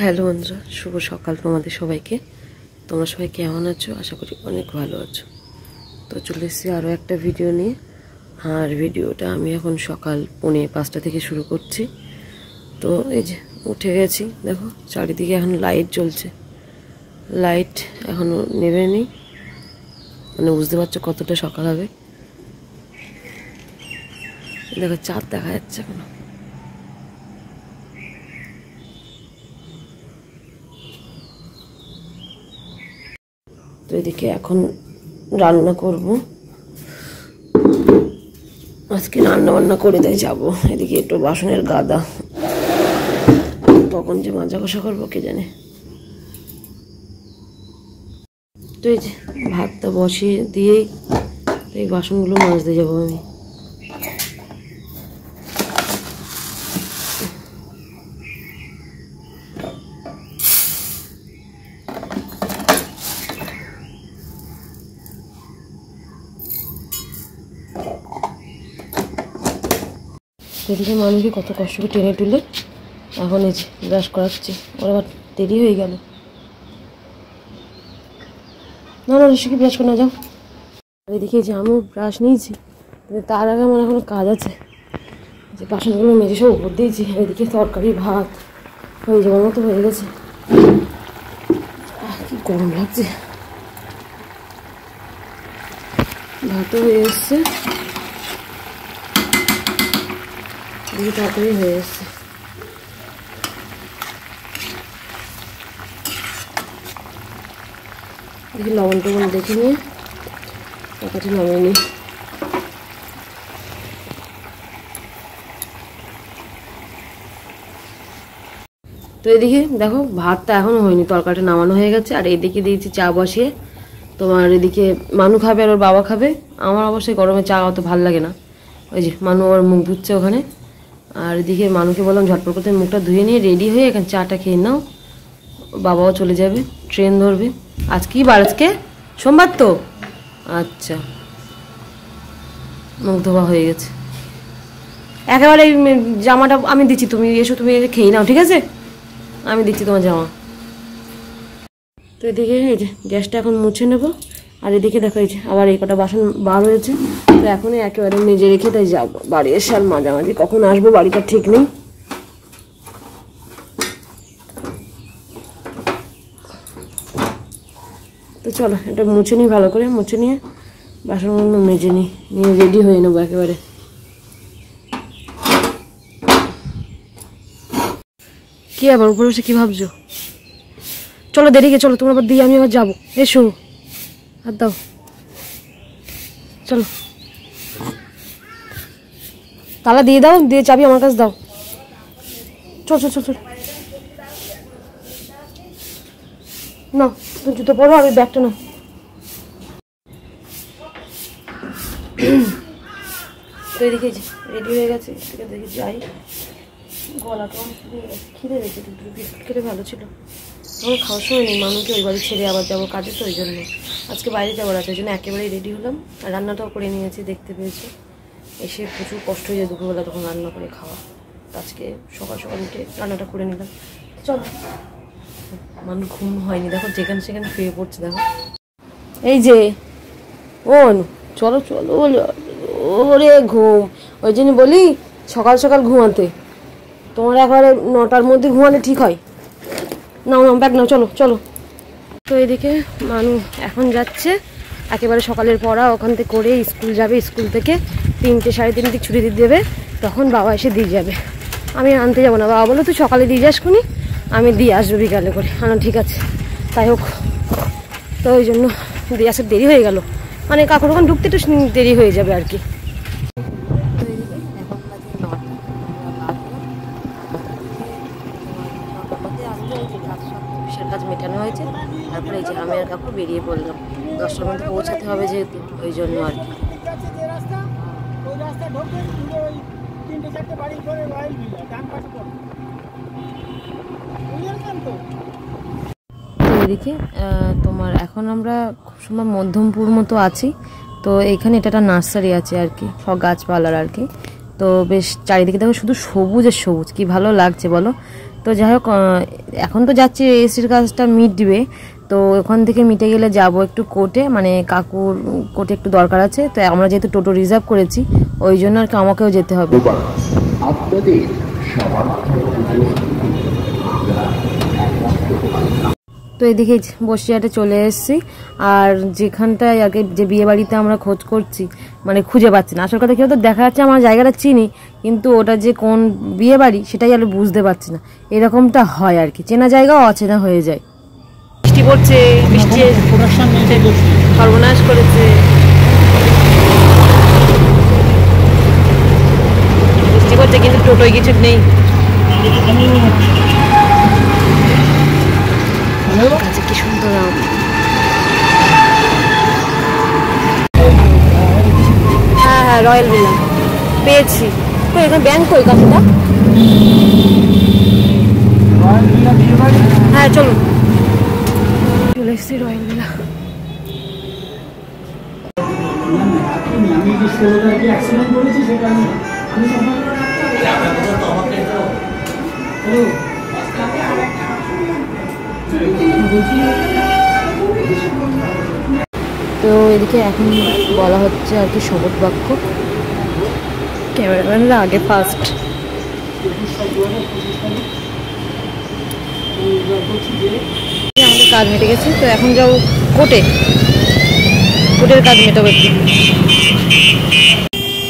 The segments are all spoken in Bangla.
হ্যালো বন্ধুরা, শুভ সকাল তোমাদের সবাইকে। তোমরা সবাই কেমন আছো? আশা করি অনেক ভালো আছো। তো চলে এসেছি আরও একটা ভিডিও নিয়ে। আর ভিডিওটা আমি এখন সকাল 4:45 থেকে শুরু করছি। তো এই যে উঠে গেছি, দেখো চারিদিকে এখন লাইট জ্বলছে। লাইট এখনও নেভেনি, মানে বুঝতে পারছো কতটা সকাল হবে। দেখো চাঁদ দেখা যাচ্ছে এখনো। তো এদিকে এখন রান্না করব, আজকে রান্না বান্না করে দিয়ে যাবো। এদিকে একটু বাসনের গাদা, কখন যে মাজা কষা করবো কে জানে। তো এই যে ভাতটা বসিয়ে দিয়েই এই বাসনগুলো মাজতে যাবো আমি। এদিকে মানুষকে কত কষ্ট করে টেনে তুলে এখন এই যে ব্রাশ করাচ্ছি। ওর আবার দেরি হয়ে গেল। না না, ঋষিকে ব্রাশ করে না যাও। এদিকে যে আমিও ব্রাশ নিয়েছি, তার আগে আমার এখনো কাজ আছে। যে বাসনগুলো মেজে সব উপর দিয়েছি। এদিকে তরকারি ভাত হয়ে যাওয়ার মতো হয়ে গেছে। কি গরম লাগছে। ভাতও হয়ে এসছে, তরকারি হয়ে এসছে। দেখি লবণ টবণ দেখে নিয়ে তরকারি নামিয়ে নিই। তো এদিকে দেখো ভাতটা এখনও হয়নি, তরকারিটা নামানো হয়ে গেছে। আর এদিকে দিয়েছি চা বসিয়ে। তোমার এদিকে মানু খাবে আর ওর বাবা খাবে। আমার অবশ্যই গরমে চা অত ভালো লাগে না। ওই যে মানু ওর মুখ ধুচ্ছে ওখানে। আর এদিকে মানুকে বললাম ঝটপট করতে মুখটা ধুয়ে নিয়ে রেডি হয়ে এখানে চাটা খেয়ে নাও। বাবাও চলে যাবে, ট্রেন ধরবে। আজ কি বার? আজকে সোমবার তো। আচ্ছা, মুখ ধোয়া হয়ে গেছে একেবারে। জামাটা আমি দিচ্ছি, তুমি এসো, তুমি খেয়ে নাও, ঠিক আছে? আমি দিচ্ছি তোমার জামা। তো এদিকে এই যে গ্যাসটা এখন মুছে নেবো। আর এদিকে দেখো এই যে আবার এই কটা বাসন বার হয়েছে। তো এখনই একেবারে মেজে রেখে তাই যাবো বাড়ি। এসে আর মাঝামাঝি কখন আসবো বাড়িটা ঠিক নেই। তো চলো এটা মুছে নিই, ভালো করে মুছে নিয়ে বাসনগুলো মেজে নিই, নিয়ে রেডি হয়ে নেবো একেবারে। কি আবার উপরে বসে কি ভাবছো? চলো দেরিকে চলো, তোমার আবার দিয়ে আমি আবার যাবো। এসো, হাত দাও, চলো। তালা দিয়ে দাও, দিয়ে চাবি আমার কাছে দাও। চল চল চল চল না, তুমি জুতো পরো আর ওই ব্যাগটা নাও। তো এদিকে রেডি হয়ে গেছে, দেখি যাই। গলাটা খিদে গেছে, দুটো বিস্কুট খেলে ভালো ছিল। আমার খাওয়ার সময় নেই, মানুষকে ওই বাড়ি ছেড়ে আবার যাবো কাজে, তো ওই জন্য আজকে বাইরে যাওয়ার আছে, ওই জন্য একেবারেই রেডি হলাম। আর রান্নাটাও করে নিয়েছি, দেখতে পেয়েছি। এসে প্রচুর কষ্ট হয়ে যায় দুপুরবেলা তখন রান্না করে খাওয়া। আজকে সকাল সকাল উঠে রান্নাটা করে নিলাম। চলো, মানুষ ঘুম হয়নি, দেখো যেখানে সেখানে শুয়ে পড়ছে। দেখো এই যে ও চলো চলো, ওরে ঘুম। ওই জন্য বলি সকাল সকাল ঘুমাতে। তোমার একবারে 9টার মধ্যে ঘুমালে ঠিক হয়। নাও নাও ব্যাগ নাও, চলো চলো। তো এদিকে মানু এখন যাচ্ছে একেবারে সকালের পড়া ওখান থেকে করে স্কুল যাবে। স্কুল থেকে 3টে সাড়ে 3টে ছুটি দিয়ে দেবে, তখন বাবা এসে দিয়ে যাবে। আমি আনতে যাবো না, বাবা বলো তুই সকালে দিয়ে যাস খুনি, আমি দিয়ে আসবো বিকালে করে। ঠিক আছে, তাই হোক। তো ওই জন্য দিয়ে আসার দেরি হয়ে গেল, মানে কাকুর ওখানে ঢুকতে একটু দেরি হয়ে যাবে আর কি। কাজ মেটানো হয়েছে, তারপরে এই যে আমি আর কাকু বেরিয়ে পড়লাম। 10টার মধ্যে পৌঁছাতে হবে যেহেতু, ওই জন্য আর কি। এদিকে তোমার এখন আমরা খুব সময় মধ্যমপুর মতো আছি। তো এখানে এটা একটা নার্সারি আছে আর কি, সব গাছপালার আর কি। তো বেশ চারিদিকে দেখো শুধু সবুজ আর সবুজ, কি ভালো লাগছে বলো। তো যাই হোক এখন তো যাচ্ছি রেজিস্ট্রির কাজটা মিটবে, তো ওখান থেকে মিটে গেলে যাব একটু কোর্টে, মানে কাকুর কোর্টে একটু দরকার আছে। তো আমরা যেহেতু টোটো রিজার্ভ করেছি ওই জন্য আর কি আমাকেও যেতে হবে। তো এদিকে বসিরহাটে চলে এসেছি, আর যেখানটায় আগে যে বিয়ে বাড়িতে আমরা খোঁজ করছি মানে খুঁজে পাচ্ছি না। আসল কথা কি হতো, দেখা যাচ্ছে আমার জায়গাটা চিনি কিন্তু ওটা যে কোন বিয়ে বাড়ি সেটাই আর বুঝতে পারছি না। এরকমটা হয় আর কি, চেনা জায়গাও অচেনা হয়ে যায়। বৃষ্টি পড়ছে, বৃষ্টি সর্বনাশ করেছে, বৃষ্টি পড়ছে কিন্তু টোটোয় কিছু নেই। আচ্ছা কি সুন্দর আম। হ্যাঁ হ্যাঁ রয়্যাল ভিলা পেয়েছি। এখানে ব্যাংক কই কাকুটা? হ্যাঁ চলুন, চলে এসেছি রয়্যাল ভিলা। তো এদিকে এখন বলা হচ্ছে আর কি শপথ বাক্য, ক্যামেরাম্যানরা আগে ফার্স্ট। আমাদের কাজ মিটে গেছে, তো এখন যাও কোর্টে, কোর্টের কাজ মেটাবো একটু।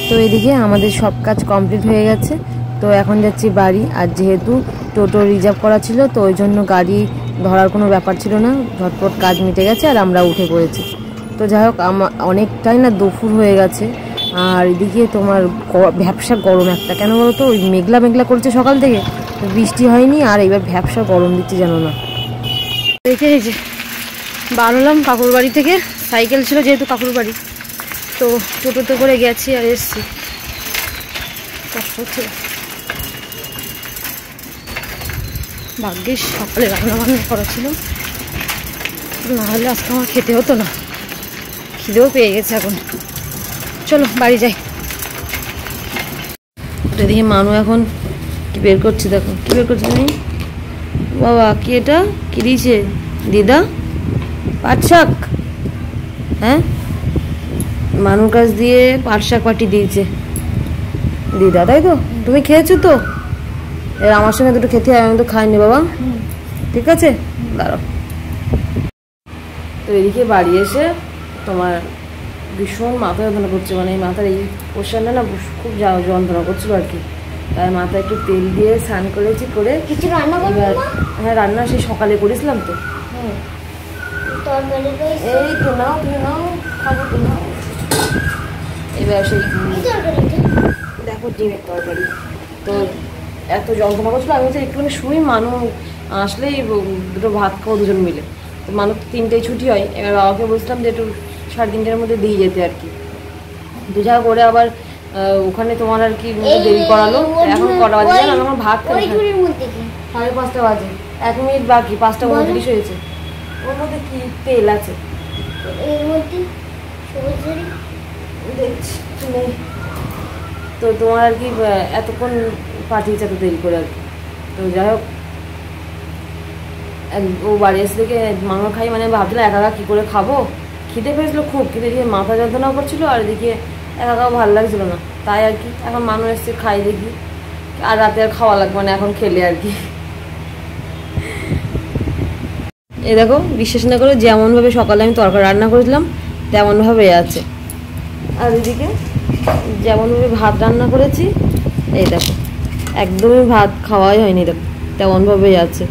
তো এদিকে আমাদের সব কাজ কমপ্লিট হয়ে গেছে, তো এখন যাচ্ছি বাড়ি। আর যেহেতু টোটো রিজার্ভ করা ছিল তো ওই জন্য গাড়ি ধরার কোনো ব্যাপার ছিল না, ঝটপট কাজ মিটে গেছে আর আমরা উঠে পড়েছি। তো যাই হোক অনেকটাই না দুপুর হয়ে গেছে, আর এদিকে তোমার ভ্যাপসা গরম একটা, কেন বলতো ওই মেঘলা মেঘলা করছে সকাল থেকে, বৃষ্টি হয়নি আর এবার ভ্যাপসা গরম দিচ্ছে জানো না। দেখে যে বার হলাম কাকুর বাড়ি থেকে, সাইকেল ছিল যেহেতু কাকুর বাড়ি, তো টোটোতে করে গেছি আর এসছি। কষ্ট হচ্ছে, ভাগ্যিস সকালে রান্না বান্না করা ছিল, নাহলে আজকে আমার খেতে হতো না। খিদেও পেয়ে গেছে এখন, চলো বাড়ি যাই। ওটা দেখি মানু এখন কি বের করছে, দেখো কি বের করছে তুমি। বাবা কি এটা কি দিয়েছে দিদা? পাট শাক। হ্যাঁ মানুর কাছ দিয়ে পাট শাক পাটি দিয়েছে দিদা, তাই তো? তুমি খেয়েছো তো? এর আমার সঙ্গে দুটো খেতে হয়, আমি তো খাইনি বাবা। ঠিক আছে দাঁড়াও। তো এদিকে বাড়ি এসে তোমার ভীষণ মাথা যন্ত্রণা করছে, মানে এই মাথার এই পোষণটা না খুব যন্ত্রণা করছিল আর কি। তাই মাথায় একটু তেল দিয়ে স্নান করেছি, করে কিছু রান্না করবো না? হ্যাঁ রান্না সেই সকালে করেছিলাম তো। এই তো নাও, তুমি নাও, খাবো তো নাও। এবার সেই দেখো ডিমের তরকারি। তো এত যন্ত্রণা করছিল, আমি হচ্ছে একটুখানি শুই, মানুষ আসলেই দুটো ভাত খাবো দুজন মিলে। তো মানুষ 3টায় ছুটি হয়, এবার বাবাকে বলছিলাম যে একটু 3:30টার মধ্যে দিয়ে যেতে আর কি। দুজা করে আবার ওখানে তোমার আর কি দেরি করালো। এখন কটা বাজে জানো? আমার ভাত খাই 5:30 বাজে, 1 মিনিট বাকি, 5:29 হয়েছে। ওর মধ্যে কি তেল আছে দেখছি নেই। তো তোমার আর কি এতক্ষণ পাঠিয়েছে এত দেরি করে আর কি। তো যাই হোক ও বাড়ি এসে থেকে মাংস খাই, মানে ভাবছিলাম একা একা কী করে খাবো, খিদে পেয়েছিলো খুব, খিদে দিয়ে মাথা যন্ত্রণা করছিলো আর এদিকে একা একাও ভালো লাগছিলো না, তাই আর কি এখন মানুষ এসছে খাই দেখি। আর রাতে আর খাওয়া লাগবে না এখন খেলে আর কি। এই দেখো বিশ্বাস না করে যেমনভাবে সকালে আমি তরকারি রান্না করেছিলাম তেমনভাবে আছে, আর এদিকে যেমনভাবে ভাত রান্না করেছি এই দেখো একদমই ভাত খাওয়াই হয়নি, দেখো তেমনভাবেই আছে।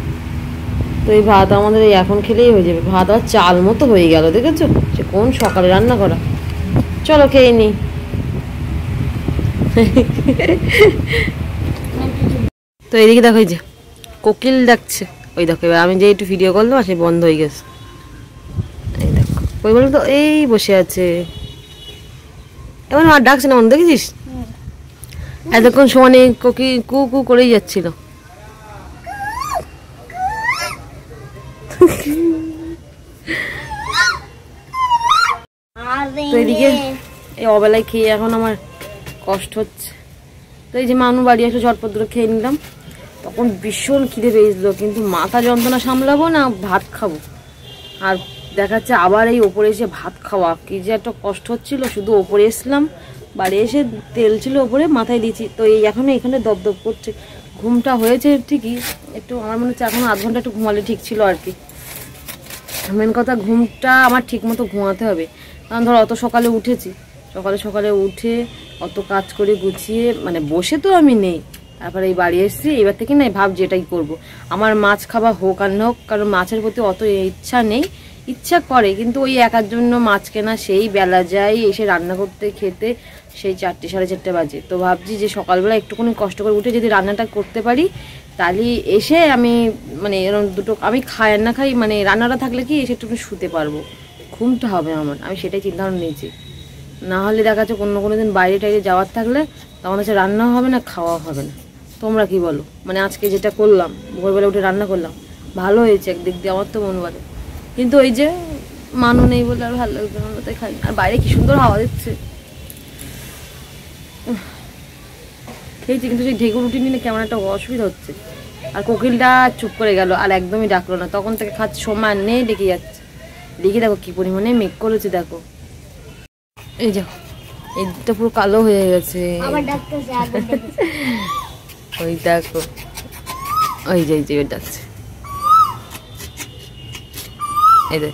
তো এই ভাত আমাদের এই এখন খেলেই হয়ে যাবে, ভাত আর চাল মতো হয়ে গেল, দেখেছো সে কোন সকালে রান্না করা। চলো খেয়ে নি। তো এইদিকে দেখো এই যে কোকিল ডাকছে, ওই দেখো এবার আমি যে একটু ভিডিও করলাম সে বন্ধ হয়ে গেছে। এই দেখো ওই বলে তো এই বসে আছে, এবার আর ডাকছে না, মনে দেখেছিস এতক্ষণ সমানে কোকিল কু কু করেই যাচ্ছিল। তো এদিকে এই অবেলায় খেয়ে এখন আমার কষ্ট হচ্ছে। তো এই যে মানু বাড়ি এসে ঝটপট করে খেয়ে নিলাম, তখন ভীষণ খিদে পেয়েছিল, কিন্তু মাথা যন্ত্রণা সামলাবো না ভাত খাবো, আর দেখাচ্ছে আবার এই ওপরে এসে ভাত খাওয়া, কি যে একটা কষ্ট হচ্ছিল। শুধু ওপরে এসলাম, বাড়ি এসে তেল ছিল ওপরে, মাথায় দিচ্ছি, তো এই এখনো এখানে দপদপ করছে। ঘুমটা হয়েছে ঠিকই, একটু আমার মনে হচ্ছে এখনো 0.5 ঘন্টা একটু ঘুমালে ঠিক ছিল আর কি। মেন কথা ঘুমটা আমার ঠিক মতো ঘুমাতে হবে, কারণ ধর অত সকালে উঠেছি, সকালে উঠে অত কাজ করে গুছিয়ে মানে বসে তো আমি নেই, তারপরে এই বাড়ি এসেছি, এবার থেকে না ভাবছি এটাই করবো। আমার মাছ খাওয়া হোক আর না হোক, কারণ মাছের প্রতি অত ইচ্ছা নেই, ইচ্ছা করে কিন্তু ওই একার জন্য মাছ কেনা, সেই বেলা যায়, এসে রান্না করতে খেতে সেই 4টে 4:30 বাজে। তো ভাবছি যে সকালবেলা একটুখানি কষ্ট করে উঠে যদি রান্নাটা করতে পারি, তাহলে এসে আমি মানে এরকম দুটো আমি খাই আর না খাই, মানে রান্নাটা থাকলে কি এসে একটু শুতে পারবো, ঘুমটা হবে আমার, আমি সেটাই চিন্তা ভাবনা নিয়েছি। না হলে দেখা যাচ্ছে কোনো দিন বাইরে টাইরে যাওয়ার থাকলে তখন হচ্ছে রান্নাও হবে না, খাওয়া হবে না। তোমরা কি বলো? মানে আজকে যেটা করলাম, ভোরবেলা উঠে রান্না করলাম, ভালো হয়েছে একদিক দিয়ে, আমার তো মন বলে, কিন্তু ওই যে মানু নেই বলে আর ভালো লাগবে না, তাই খাই। আর বাইরে কি সুন্দর হাওয়া দিচ্ছে, খেয়েছি, কিন্তু সেই ঢেকুর রুটি নিয়ে কেমন একটা অসুবিধা হচ্ছে। আর কোকিলটা চুপ করে গেল, আর একদমই ডাকলো না, তখন থেকে খাচ্ছে, সময় নেই, ডেকে যাচ্ছে। দেখি দেখো কি পরিমাণে মেঘ করেছে, দেখো এই দেখো এইটা পুরো কালো হয়ে গেছে, ওই দেখো ওই যে ডাকছে, এই দেখ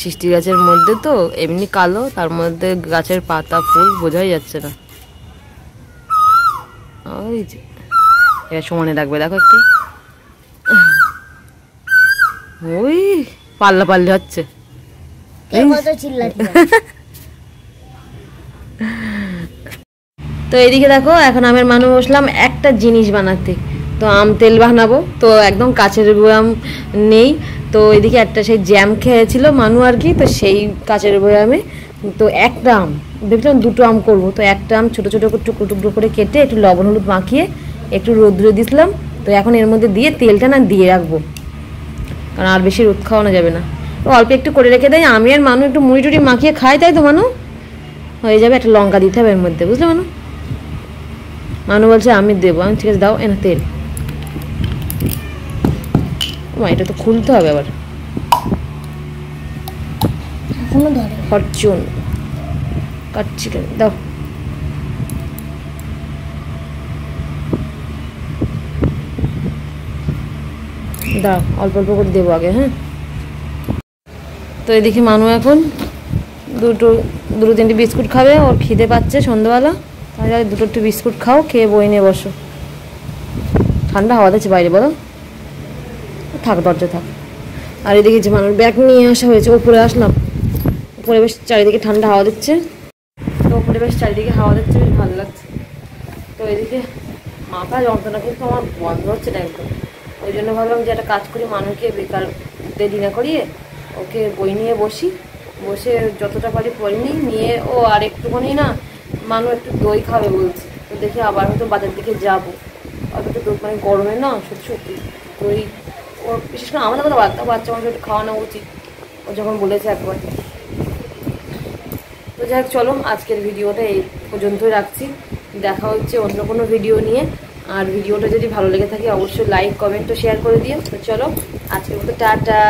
সৃষ্টি গাছের মধ্যে তো এমনি কালো, তার মধ্যে গাছের পাতা ফুল বোঝাই যাচ্ছে না। ওই যে এবার সমানে ডাকবে, দেখো একটু, ওই পাল্লা হচ্ছে। তো এদিকে দেখো এখন আমের মানুষ বসলাম একটা জিনিস বানাতে, তো আম তেল বানাবো, তো একদম কাচের বয়াম নেই, তো এদিকে একটা সেই জ্যাম খেয়েছিল মানু আর কি, তো সেই কাচের বয়ামে তো একটা আম ভেবেছিলাম 2টো আম করবো, তো একটা আম ছোটো ছোটো টুকরো করে কেটে একটু লবণ হলুদ মাখিয়ে একটু রোদ্রে দিয়েছিলাম, তো এখন এর মধ্যে দিয়ে তেলটা না দিয়ে রাখবো, কারণ আর বেশি রোদ খাওয়ানো যাবে না, তো অল্প একটু করে রেখে দেয়, আমি আর মানু একটু মুড়ি টুড়ি মাখিয়ে খাই, তাই তো মানু হয়ে যাবে। একটা লঙ্কা দিতে হবে এর মধ্যে, বুঝলে মানু বলছে আমি দেবো, আমি ঠিক আছে দাও, এনা তেল, এটা তো খুলতে হবে আবার, ফরচুন কাটছি কেন, দাও দাও, অল্প অল্প করে দেবো আগে, হ্যাঁ। তো এদিকে মানু এখন দুটো 3টে বিস্কুট খাবে, ওর খিদে পাচ্ছে সন্ধ্যাবেলা, তাহলে 2টো বিস্কুট খাও, খেয়ে বই নিয়ে বসো। ঠান্ডা হাওয়া দিচ্ছে বাইরে, বলো থাক, দরজা থাক। আর এদিকে যে মানুষ ব্যাগ নিয়ে আসা হয়েছে, উপরে আসলাম, উপরে বেশ চারিদিকে ঠান্ডা হাওয়া দিচ্ছে, তো উপরে বেশ চারিদিকে হাওয়া দিচ্ছে, বেশ ভালো লাগছে। তো এদিকে মাথা যন্ত্রণা কিন্তু আমার বন্ধ হচ্ছে না একদম, ওই জন্য ভাবলাম যে একটা কাজ করি, মানুষকে বেকার ডিনা করিয়ে ওকে বই নিয়ে বসে যতটা পারি পরে নিয়ে ও আর একটুখানি না মানুষ একটু দই খাবে বলছে, তো দেখি আবার হয়তো বাজার দিকে যাবো, অত তো মানে গরমে না সত্যি দই, ও বিশেষ করে আমাদের কথা বাচ্চা মানুষ একটু খাওয়ানো উচিত, ও যখন বলেছে একবার। তো যাই হোক, চলো আজকের ভিডিওটা এই পর্যন্তই রাখছি, দেখা হচ্ছে অন্য কোনো ভিডিও নিয়ে। আর ভিডিওটা যদি ভালো লেগে থাকে অবশ্যই লাইক কমেন্ট ও শেয়ার করে দিও। তো চলো আজকের মতো টাটা।